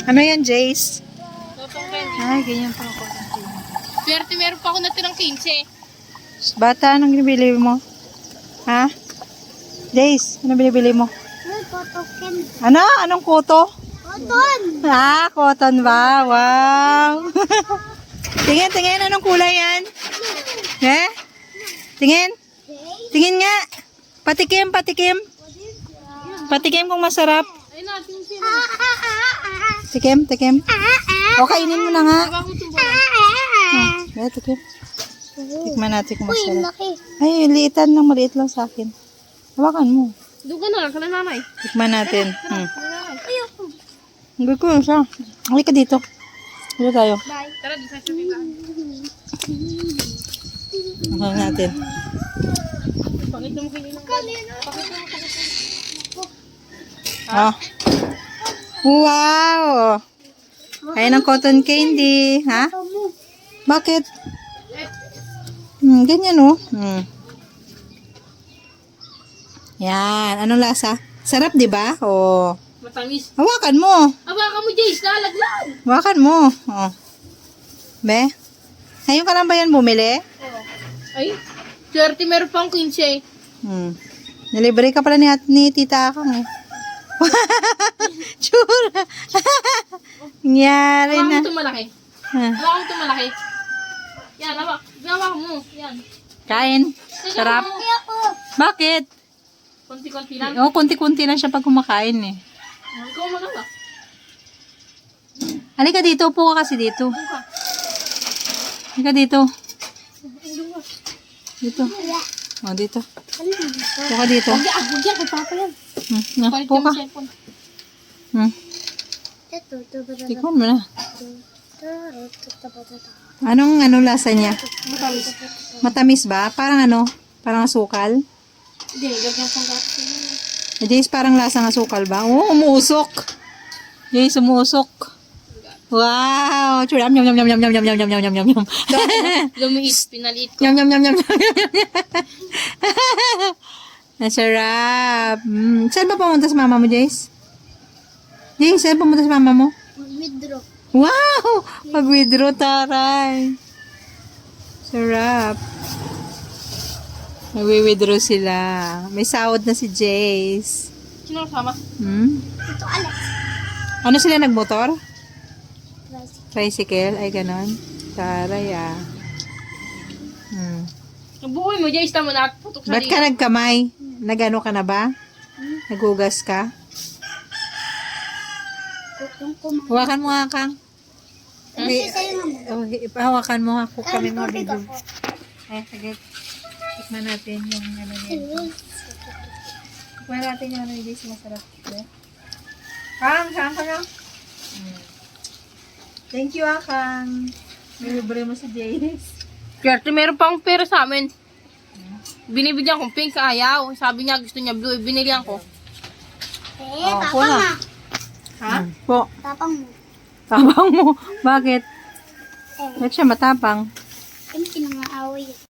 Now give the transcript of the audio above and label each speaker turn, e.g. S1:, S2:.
S1: Ano yan, Jace?
S2: Lotong candy.
S1: Ay, ganyan pa ako.
S2: Swerte, meron pa ako natirang 15.
S1: Bata, anong binibili mo? Ha? Jace, anong binibili mo? Ano? Anong kuto?
S3: Cotton!
S1: Ah, cotton ba? Wow! Tingin, tingin. Anong kulay yan? Eh? Tingin? Tingin nga. Patikim, patikim. Patikim kung masarap.
S2: Ayun na, tingin.
S1: Tikim, tikim. O, kainin mo na nga.
S2: Haba ko itong bola.
S1: Ah, tikim. Tikman natin kung
S3: Uy,
S1: masarap.
S3: laki.
S1: Ay, liitan lang. Maliit lang sa akin. Hawakan mo.
S2: Doon ka na, kala nanay.
S1: Tikman natin.
S2: Kala nanay.
S3: Ayoko.
S1: Ang ko yun siya. Halika dito. Dito tayo.
S3: Bye.
S2: Tara, doon sa sabihan.
S1: Tikman natin.
S2: Pangit mo kanina.
S1: Ah. Wow! Ayan ang cotton candy. Ha? Bakit? Ganyan oh. Yan. Anong lasa? Sarap, di ba? Oh.
S2: Matamis.
S1: Hawakan mo.
S2: Aba ka mo, Jace, lalaglag.
S1: Hawakan mo. Oh. Be? Ngayon ka lang ba yan bumili?
S2: Ay, swerte, meron pa akong 15.
S1: Nilibre ka pala ni Tita Akang eh. Tsura. Nangyari
S2: Hawakan
S1: na.
S2: mo itong malaki.
S1: Ah.
S2: Hawakan mo itong malaki. Yan, hawakan mo. Yan.
S1: Kain. Sarap.
S3: Ayoko.
S1: Bakit?
S2: Konti-konti lang.
S1: Oh, kunti-kunti lang siya pag kumakain eh.
S2: Ikaw magawa.
S1: Halika dito. Upo ka kasi dito.
S2: Doon ka.
S1: Halika dito. Dito. Oh, dito. Upo ka dito.
S2: Huwag yan, kay Papa yan. Palit
S1: Upo
S2: yung
S1: ka.
S2: cellphone.
S1: Tikman mo na. Anong lasa niya?
S2: Matamis.
S1: Matamis ba? Parang ano? Parang asukal?
S2: Hindi, lagyan pang gatas.
S1: Jace, parang lasang asukal ba? Oh, umuusok. Jace, umuusok. Wow! Chura, yum, yum, yum, yum, yum, yum, yum, yum, yum, yum, yum, yum.
S2: Lumiit, pinaliit ko.
S1: Yum, yum, yum, yum, yum, yum, yum. Nasarap. Saan ba pumunta sa mama mo, Jace? Jace, saan pumunta sa mama mo?
S3: Withdraw.
S1: Wow! Mag-withdraw, taray. Sarap. Mag-withdraw sila. May sahod na si Jace.
S2: Sino kasama?
S3: Ito, Alex.
S1: Ano sila nagmotor?
S3: Rice.
S1: Tricycle? Ay, ganon. Taray, ah.
S2: Nabuhay mo, Jace, tama na. Putok sa
S1: Ba't ka nagkamay? Nagano ka na ba? Nagugas ka?
S3: Yung kumain.
S1: Hawakan mo nga, Kang.
S3: Kasi sa'yo naman.
S1: Oh, hawakan mo nga. Kung kami mga
S3: tubig
S1: video.
S3: ako.
S1: Sige. Tikman natin yung ano niya. Tikman natin yung ano yung masarap. Kang, saan ka na? Thank you, Kang. May libre mo si Jace.
S2: Swerte, meron pa akong pera sa amin. Binibigyan kong pink, ayaw. Sabi niya, gusto niya blue. Binilihan ko.
S3: Tapang
S1: pula.
S3: na.
S2: Ha?
S1: Po.
S3: Tapang mo.
S1: Tabang mo. Bakit? Bakit siya matapang?
S3: Yung pinangaaway.